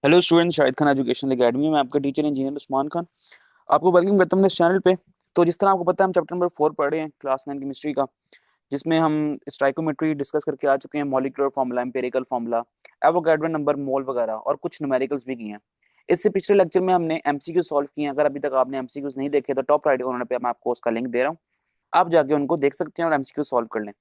Hello student, Shahid Khan educational academy में आपका teacher engineer Usman Khan आपको वेलकम करता हूं इस चैनल पे। तो जिस तरह आपको पता है, हम चैप्टर नंबर 4 पढ़ रहे हैं क्लास 9 केमिस्ट्री का, जिसमें हम स्टाइकोमेट्री डिस्कस करके आ चुके हैं, molecular formula, empirical formula, Avogadro number, mole वगैरह, और कुछ न्यूमेरिकल्स भी किए हैं। इससे पिछले लेक्चर में हमने एमसीक्यू सॉल्व किए हैं। अगर अभी तक आपने एमसीक्यूज नहीं देखे तो टॉप राइट कॉर्नर पे मैं आपको उसका लिंक दे रहा हूँ, आप जाके उनको देख सकते हैं और एमसीक्यू सॉल्व कर लें।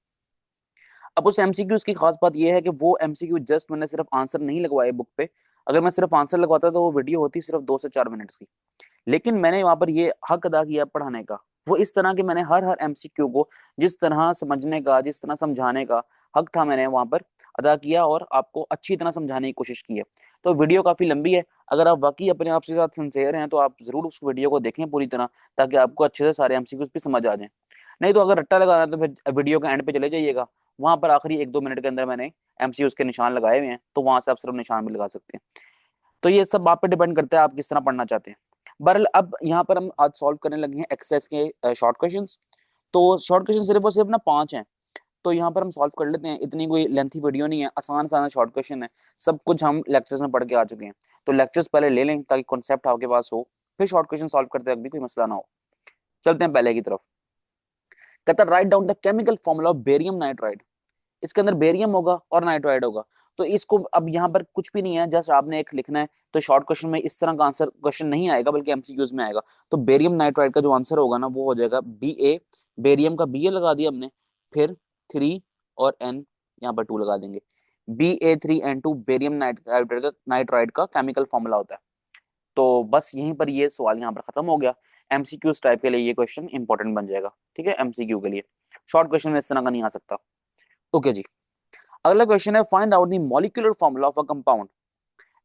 अब उस एमसीक्यूज की खास बात यह है कि वो एमसीक्यू जस्ट मैंने सिर्फ आंसर नहीं लगवाए बुक पे। अगर मैं सिर्फ आंसर लगवाता तो वो वीडियो होती सिर्फ 2 से 4 मिनट की। लेकिन मैंने वहां पर ये हक अदा किया पढ़ाने का, वो इस तरह के मैंने हर हर एमसीक्यू को जिस तरह समझने का, जिस तरह समझाने का हक था, मैंने वहां पर अदा किया और आपको अच्छी तरह समझाने की कोशिश की है। तो वीडियो काफी लंबी है। अगर आप वाकई अपने आप से साथ सिंसेयर हैं तो आप जरूर उस वीडियो को देखें पूरी तरह, ताकि आपको अच्छे से सारे एमसीक्यूज भी समझ आ जाए। नहीं तो अगर रट्टा लगाना है तो फिर वीडियो के एंड पे चले जाइएगा। वहां पर आखिरी 1-2 मिनट के अंदर मैंने एमसीक्यूज के निशान लगाए हुए हैं, तो वहां से आप सिर्फ निशान भी लगा सकते हैं। तो ये सब आप पे डिपेंड करता है आप किस तरह पढ़ना चाहते हैं। बहरहाल अब यहाँ पर हम आज सॉल्व करने लगे हैं एक्सरसाइज के शॉर्ट क्वेश्चंस। तो शॉर्ट क्वेश्चन सिर्फ और सिर्फ ना 5 हैं। तो यहाँ पर हम सॉल्व कर लेते हैं, इतनी कोई लेंथी वीडियो नहीं है, आसान आसान शॉर्ट क्वेश्चन है। सब कुछ हम लेक्चर्स में पढ़ के आ चुके हैं। तो लेक्चर्स पहले ले लें ताकि कॉन्सेप्ट आपके पास हो, फिर शॉर्ट क्वेश्चन सॉल्व करते वक्त भी कोई मसला ना हो। चलते हैं पहले की तरफ। कहता है write down the chemical formula of barium nitride. इसके अंदर बेरियम होगा और नाइट्राइड होगा। तो इसको अब यहाँ पर कुछ भी नहीं है, जस्ट आपने एक लिखना है। तो शॉर्ट क्वेश्चन में इस तरह का आंसर क्वेश्चन नहीं आएगा, बल्कि एमसीक्यूज में आएगा। तो बेरियम नाइट्राइड का जो आंसर होगा ना, वो हो जाएगा बी ए। बेरियम का बी ए लगा दिया हमने, फिर 3 और एन यहाँ पर 2 लगा देंगे। BA3N2 बेरियम नाइट्राइड का केमिकल फॉर्मूला होता है। तो बस यहीं पर ये सवाल यहाँ पर खत्म हो गया। एमसीक्यूज टाइप के लिए ये क्वेश्चन इंपॉर्टेंट बन जाएगा, ठीक है, एमसीक्यू के लिए। शॉर्ट क्वेश्चन में इस तरह का नहीं आ सकता। ओके जी। अगला क्वेश्चन है find out the molecular formula of a compound.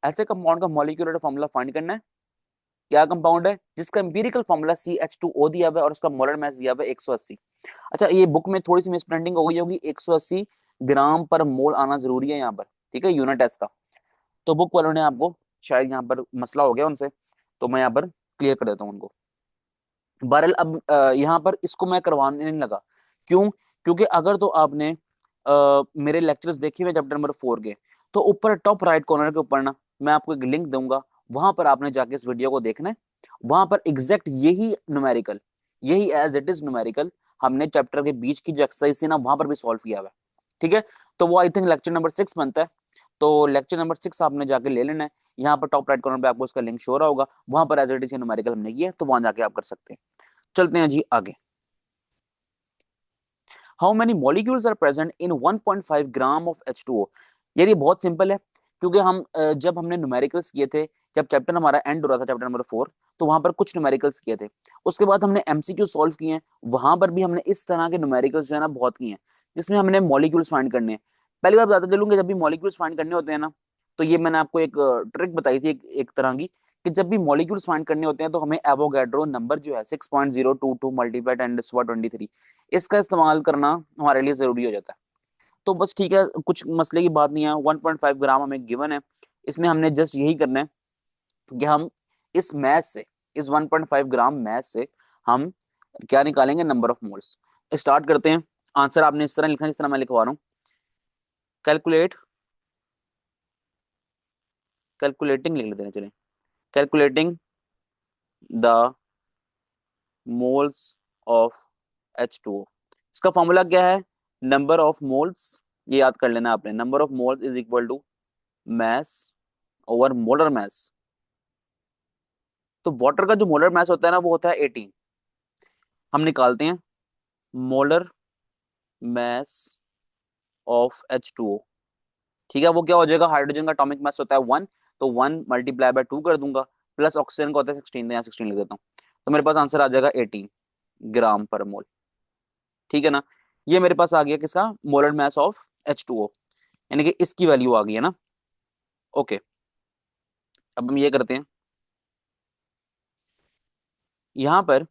ऐसे कंपाउंड का मॉलिक्यूलर फॉर्मूला फाइंड करना है। क्या कंपाउंड है जिसका एम्पिरिकल फॉर्मूला CH2O दिया हुआ है और उसका मोलर मास दिया हुआ है 180। अच्छा, ये बुक में थोड़ी सी मिसप्रिंटिंग हो गई होगी, 180 ग्राम पर मोल आना जरूरी है यहाँ पर, ठीक है, यूनिट है इसका। तो बुक वालों ने आपको शायद यहाँ पर मसला हो गया उनसे, तो मैं यहाँ पर क्लियर कर देता हूँ उनको। बहरहाल अब यहाँ पर इसको मैं करवाने नहीं लगा। क्यों? क्योंकि अगर तो आपने मेरे लेक्चर्स देखे हुए चैप्टर नंबर 4 के, तो ऊपर टॉप राइट कॉर्नर के ऊपर ना मैं आपको एक लिंक दूंगा, वहां पर आपने जाके इस वीडियो को देखना है। वहां पर एग्जैक्ट यही न्यूमेरिकल, यही एज इट इज न्यूमेरिकल हमने चैप्टर के बीच की जो एक्सरसाइज थी ना, वहां पर भी सॉल्व किया हुआ है, ठीक है। तो वो आई थिंक लेक्चर नंबर 6 बनता है। तो लेक्चर नंबर 6 आपने जाके ले लेना है। यहाँ पर टॉप राइट कॉर्नर पे आपको उसका लिंक शो रहा होगा, वहां पर एज इट इज न्यूमेरिकल हमने किया है, तो वहां जाके आप कर सकते हैं। चलते हैं जी आगे। How many molecules are present in 1.5 gram of H2O। यार ये बहुत सिंपल है, क्योंकि हम जब हमने न्यूमेरिकल्स किए थे, जब चैप्टर हमारा एंड हो रहा था चैप्टर नंबर 4, तो वहां पर कुछ न्यूमेरिकल्स किए थे। उसके बाद हमने एमसीक्यू सॉल्व किए हैं, वहां पर भी हमने इस तरह के न्यूमेरिकल्स जो है ना बहुत किए हैं, जिसमें हमने मॉलिक्यूल्स फाइंड करने हैं। पहली बात बताते चलूंगा, जब भी मॉलिक्यूल्स फाइंड करने होते हैं ना, तो ये मैंने आपको एक ट्रिक बताई थी, एक तरह की, कि जब भी मॉलिक्यूल्स फाइंड करने होते हैं तो हमें एवोगैड्रो नंबर जो है 6.022 मल्टीप्लाई 10⁻23, इसका इस्तेमाल करना हमारे लिए जरूरी हो जाता है। तो बस ठीक है, कुछ मसले की बात नहीं है। 1.5 ग्राम हमें गिवन है, इसमें हमने जस्ट यही करना है कि हम इस मैथ से, इस 1.5 ग्राम मैथ से हम क्या निकालेंगे, नंबर ऑफ मोल्स। स्टार्ट करते हैं। आंसर आपने इस तरह लिखा है जिस तरह मैं लिखवा रहा हूँ। कैलकुलेट, कैलकुलेटिंग लिख लेते हैं, चलिए। Calculating the moles of H2O। इसका फॉर्मूला क्या है? Number of moles. ये याद कर लेना आपने, number of moles is equal to mass over molar mass. तो वाटर का जो मोलर मैस होता है ना, वो होता है 18। हम निकालते हैं मोलर मैस ऑफ H2O। ठीक है, वो क्या हो जाएगा, हाइड्रोजन का एटॉमिक मास होता है 1, तो 1 मल्टीप्लाई बाय 2 कर दूंगा, प्लस ऑक्सीजन का होता है 16, तो यहाँ 16 लिख देता हूँ। तो मेरे पास आंसर आ जाएगा 18 ग्राम पर मोल। ठीक है ना, ये मेरे पास आ गया किसका, मोलर मैस ऑफ H2O, यानी कि इसकी वैल्यू आ गई है ना। ओके, अब हम ये करते हैं, यहाँ पर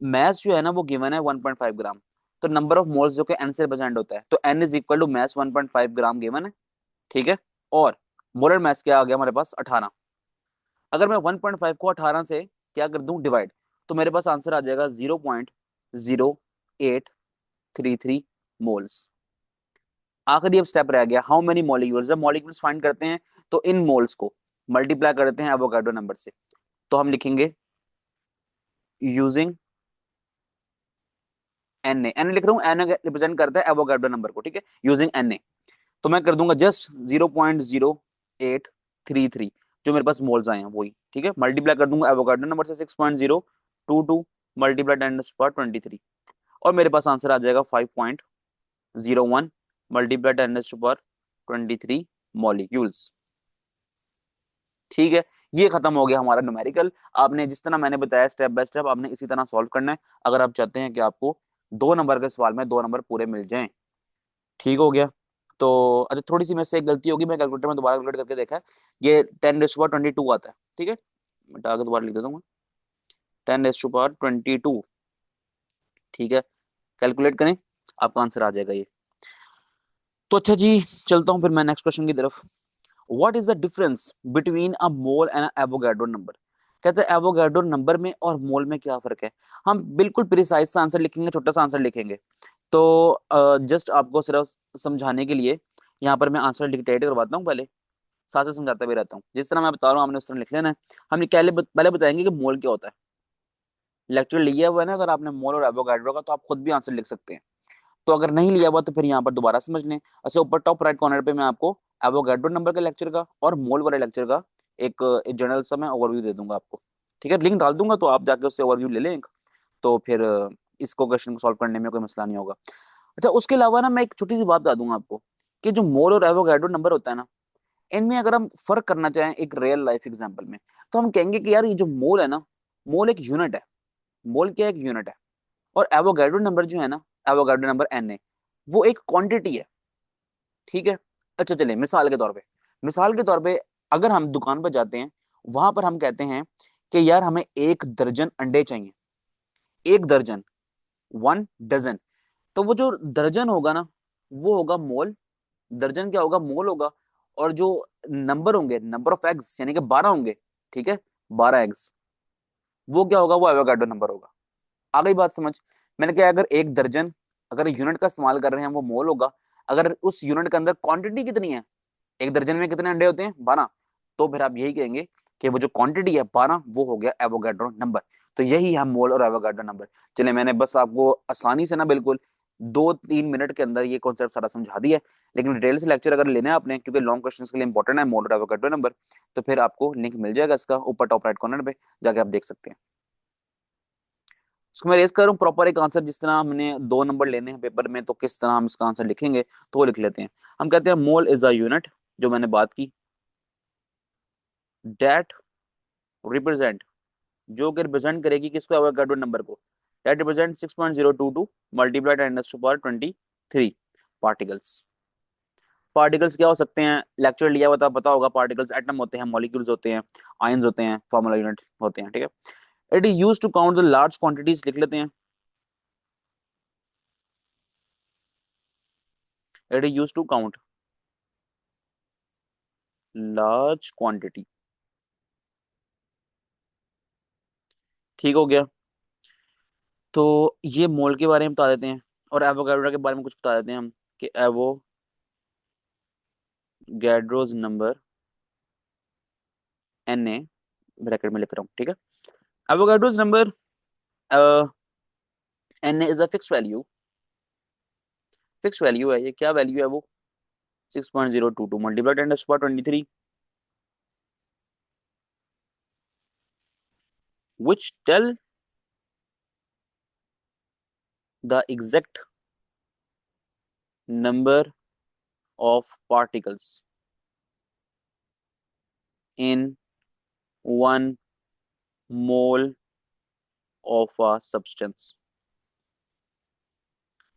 मैस जो है ना वो गिवन है 1.5 ग्राम। तो नंबर ऑफ मोल्स जो कि n से रिप्रेजेंट होता है, तो n is equal to mass 1.5 gram given है, ठीक है। और मोलर मैस क्या आ गया हमारे पास, 18। अगर मैं 1.5 को 18 से क्या कर दूं, डिवाइड, तो मेरे पास आंसर आ जाएगा 0.0833 मोल्स। आखिरी अब स्टेप रह गया, हाउ मेनी मॉलिक्यूल्स। जब मॉलिक्यूल्स फाइंड करते हैं तो इन मोल्स को मल्टीप्लाई कर देते हैं एवोगाड्रो नंबर से। तो हम लिखेंगे यूजिंग एन लिख रहा हूँ, एन रिप्रेजेंट करता है एवोगाड्रो नंबर को, ठीक है, यूजिंग एन। तो मैं कर दूंगा जस्ट 0.0833 जो मेरे पास मोल्स आए हैं वही, ठीक है, मल्टीप्लाई कर दूंगा एवोगाड्रो नंबर से 6.022 मल्टीप्लाई 10^23 और मेरे पास आंसर आ जाएगा 5.01 मल्टीप्लाई 10^23 मॉलिक्यूल्स। ठीक है, ये खत्म हो गया हमारा न्यूमेरिकल। आपने जिस तरह मैंने बताया स्टेप बाय स्टेप आपने इसी तरह सॉल्व करना है अगर आप चाहते हैं कि आपको 2 नंबर के सवाल में 2 नंबर पूरे मिल जाएं। ठीक हो गया। तो अच्छा, थोड़ी सी मेरे से एक गलती होगी, मैं कैलकुलेटर में दोबारा कैलकुलेट करके देखा है, ये 10^22 आता है, ठीक है, मैं आगे दोबारा लिख देता हूँ, 10^22, ठीक है, कैलकुलेट करें आपका आंसर आ जाएगा ये। तो अच्छा जी, चलता हूँ फिर मैं नेक्स्ट क्वेश्चन की तरफ। What is the difference between a mole and Avogadro number? कहते हैं एवोगाड्रो नंबर में और मोल में क्या फर्क है। हम बिल्कुल प्रिसाइज सा आंसर लिखेंगे, छोटा सा आंसर लिखेंगे। तो जस्ट आपको सिर्फ समझाने के लिए यहाँ पर मैं आंसर डिक्टेट करवाता हूँ, पहले साथ से समझाता भी रहता हूँ, जिस तरह मैं बता रहा हूँ आपने उस तरह लिख लेना है। हम पहले बताएंगे कि मोल क्या होता है। लेक्चर लिया हुआ है ना अगर आपने मोल और एवोगाड्रो का, तो आप खुद भी आंसर लिख सकते हैं। तो अगर नहीं लिया हुआ तो फिर यहाँ पर दोबारा समझ लें। अच्छा, ऊपर टॉप राइट कॉर्नर पे मैं आपको एवोगाड्रो नंबर के लेक्चर का और मोल वाले लेक्चर का एक जनरल सा मैं ओवरव्यू दे दूंगा आपको, ठीक है, लिंक डाल दूंगा, तो आप जाके उससे ओवरव्यू ले लें एक। तो फिर इसको क्वेश्चन को सॉल्व करने में कोई मसला नहीं होगा। अच्छा, उसके अलावा ना मैं एक छोटी सी बात बता दूंगा आपको कि जो मोल और एवोगाड्रो नंबर होता है ना, इनमें अगर हम फर्क करना चाहें एक रियल लाइफ एग्जांपल में, तो हम कहेंगे कि यार ये जो मोल है ना, मोल एक यूनिट है। मोल क्या, एक यूनिट है। और एवोगाड्रो नंबर जो है ना, एवोगाड्रो नंबर एन ए, वो एक क्वांटिटी है, ठीक है। अच्छा चलिए, मिसाल के तौर पे अगर हम दुकान पर जाते हैं, वहां पर हम कहते हैं कि यार हमें 1 दर्जन अंडे चाहिए, 1 दर्जन, 1 डजन। तो वो जो दर्जन होगा ना, वो होगा मोल, दर्जन क्या होगा, मोल होगा। और जो नंबर होंगे, नंबर ऑफ एग्स यानी कि 12 होंगे, ठीक है, 12 एग्स, वो क्या होगा, वो एवोगाड्रो नंबर होगा। आ गई बात समझ? मैंने कहा अगर 1 दर्जन, अगर यूनिट का इस्तेमाल कर रहे हैं वो मोल होगा। अगर उस यूनिट के अंदर क्वांटिटी कितनी है, 1 दर्जन में कितने अंडे होते हैं, 12, तो फिर आप यही कहेंगे कि वो जो क्वांटिटी है 12, वो हो गया एवोगाड्रो नंबर। तो यही है मोल और एवोगाड्रो नंबर। चलिए, मैंने बस आपको आसानी से ना बिल्कुल 2-3 मिनट के अंदर ये कॉन्सेप्ट सारा समझा दिया है। लेकिन डिटेल से लेक्चर अगर लेना है आपने, क्योंकि लॉन्ग क्वेश्चन के लिए इंपॉर्टेंट है मोल और एवोगाड्रो नंबर, तो फिर आपको लिंक मिल जाएगा इसका ऊपर टॉप राइट कॉर्नर पे, जाके आप देख सकते हैं। इसको मैं रेस कर रहा हूँ प्रॉपर एक आंसर, जिस तरह हमने 2 नंबर लेने हैं पेपर में, तो किस तरह हम इसका आंसर लिखेंगे तो वो लिख लेते हैं। हम कहते हैं मोल इज अ यूनिट, जो मैंने बात की, डेट रिप्रेजेंट, जो कि रिप्रेजेंट करेगी किसको, एवोगाड्रो नंबर को, that represent 6.022 multiply 10^23 particles. Particles क्या हो सकते हैं, लेक्चर लिया हुआ था, पता होगा, पार्टिकल्स एटम होते हैं, मॉलिक्यूल्स होते हैं, आयंस होते हैं, फॉर्मूला यूनिट होते हैं, ठीक है। It is use to count the large quantities, लिख लेते हैं, it is use to count large quantity. ठीक हो गया। तो ये मोल के बारे में बता देते हैं और एवोगाड्रो के बारे में कुछ बता देते हैं हम, कि Avogadro's number N A, bracket में लिख रहा हूँ, ठीक है। Avogadro's number N A is a fix value है। ये क्या वैल्यू है, वो 6.022 multiply 10^23 which tell the exact number of particles in 1 mole of a substance।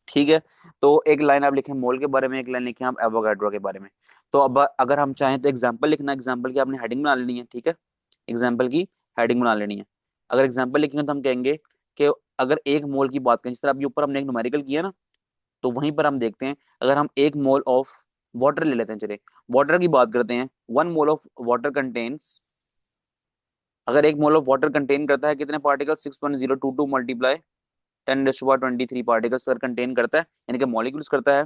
ठीक है। तो एक लाइन आप लिखें मोल के बारे में, एक लाइन लिखें आप एवोगाड्रो के बारे में। तो अब अगर हम चाहें तो एग्जांपल लिखना, एग्जांपल की आपने हेडिंग बना लेनी है, ठीक है, एग्जांपल की हेडिंग बना लेनी है। अगर एग्जांपल लिखेंगे तो हम कहेंगे कि अगर 1 मोल की बात करें, जिस तरह अभी ऊपर हमने एक न्यूमेरिकल किया ना, तो वहीं पर हम देखते हैं, अगर हम 1 मोल ऑफ वाटर ले लेते हैं, चलिए वाटर की बात करते हैं, 1 मोल ऑफ वाटर कंटेन्स, अगर 1 मोल ऑफ वाटर कंटेन करता है कितने पार्टिकल, 6.022 मल्टीप्लाई 10^23 पार्टिकल्स अगर कंटेन करता है, यानी कि मॉलिक्यूल्स करता है।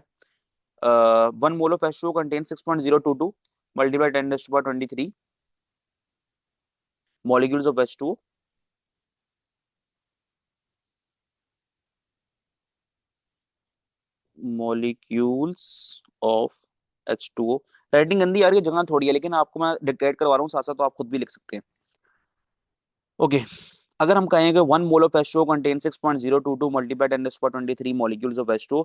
1 mole of H2O contain 6.022 multiply 10^23 molecules of H2O, molecules of H2O। Writing गंदी आ रही है, जगह थोड़ी है, लेकिन आपको मैं डिक्टेट करवा रहा हूँ साथ साथ, तो आप खुद भी लिख सकते हैं। ओके, अगर हम कहेंगे 1 mole of H2O contain 6.022 multiply 10⁻23 molecules of H2O,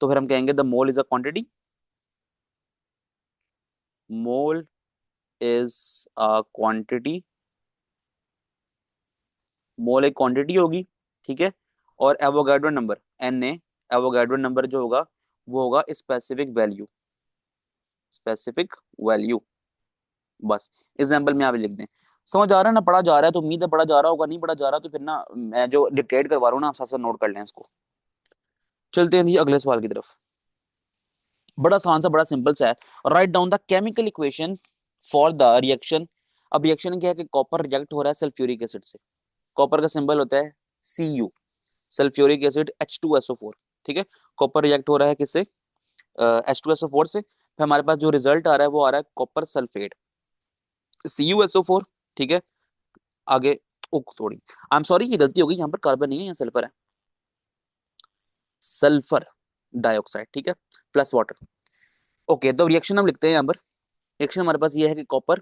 तो फिर हम कहेंगे the mole is a quantity. Mole is a quantity, mole एक क्वांटिटी होगी, ठीक है। और Avogadro number N A, Avogadro number जो होगा वो होगा स्पेसिफिक वैल्यू, स्पेसिफिक वैल्यू। बस एग्जाम्पल में आप लिख दें। समझ आ रहा है ना, पढ़ा जा रहा है तो उम्मीद है पढ़ा जा रहा होगा, नहीं पढ़ा जा रहा तो फिर ना मैं जो डिक्टेट करवा रहा हूँ ना आप साथ साथ नोट कर लें इसको। चलते हैं जी अगले सवाल की तरफ। बड़ा आसान सा, बड़ा सिंपल सा है। Write down the chemical equation for the reaction. अब रिएक्शन क्या है कि कॉपर रिएक्ट हो रहा है सल्फ्यूरिक एसिड से। कॉपर का सिंबल होता है Cu, सल्फ्यूरिक एसिड H2SO4, ठीक है। कॉपर रिएक्ट हो रहा है किससे? H2SO4 से। फिर हमारे पास जो रिजल्ट आ रहा है वो आ रहा है कॉपर सल्फेट CuSO4, ठीक है। आगे उक थोड़ी, आई एम सॉरी, ये गलती होगी, यहाँ पर कार्बन नहीं है, यहाँ सल्फर है, सल्फर डाइऑक्साइड, ठीक है, प्लस वाटर। ओके, तो रिएक्शन हम लिखते हैं यहाँ पर। रिएक्शन हमारे पास ये है कि कॉपर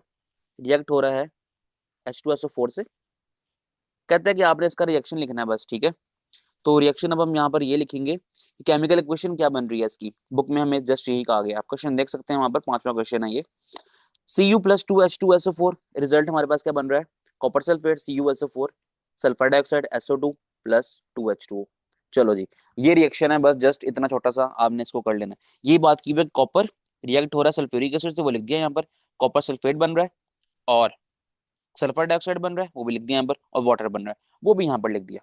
रिएक्ट हो रहा है H2SO4 से। कहते हैं कि आपने इसका रिएक्शन लिखना है बस, ठीक है। तो रिएक्शन अब हम यहाँ पर ये लिखेंगे कि केमिकल इक्वेशन क्या बन रही है इसकी, बुक में हमें जस्ट यही कहा गया। आप क्वेश्चन देख सकते हैं वहां पर, 5वां क्वेश्चन है ये। Cu+2H2SO4, रिजल्ट हमारे पास क्या बन रहा है? Copper sulphate CuSO4, sulphur dioxide SO2 plus 2H2O। चलो जी, ये रिएक्शन है, बस जस्ट इतना छोटा सा आपने इसको कर लेना है। ये बात की कॉपर रिएक्ट हो रहा है सल्फ्यूरिक एसिड से, वो लिख दिया यहाँ पर। कॉपर सल्फेट बन रहा है और सल्फर डाइऑक्साइड बन रहा है, वो भी लिख दिया यहाँ पर। और वाटर बन रहा है, वो भी यहाँ पर लिख दिया।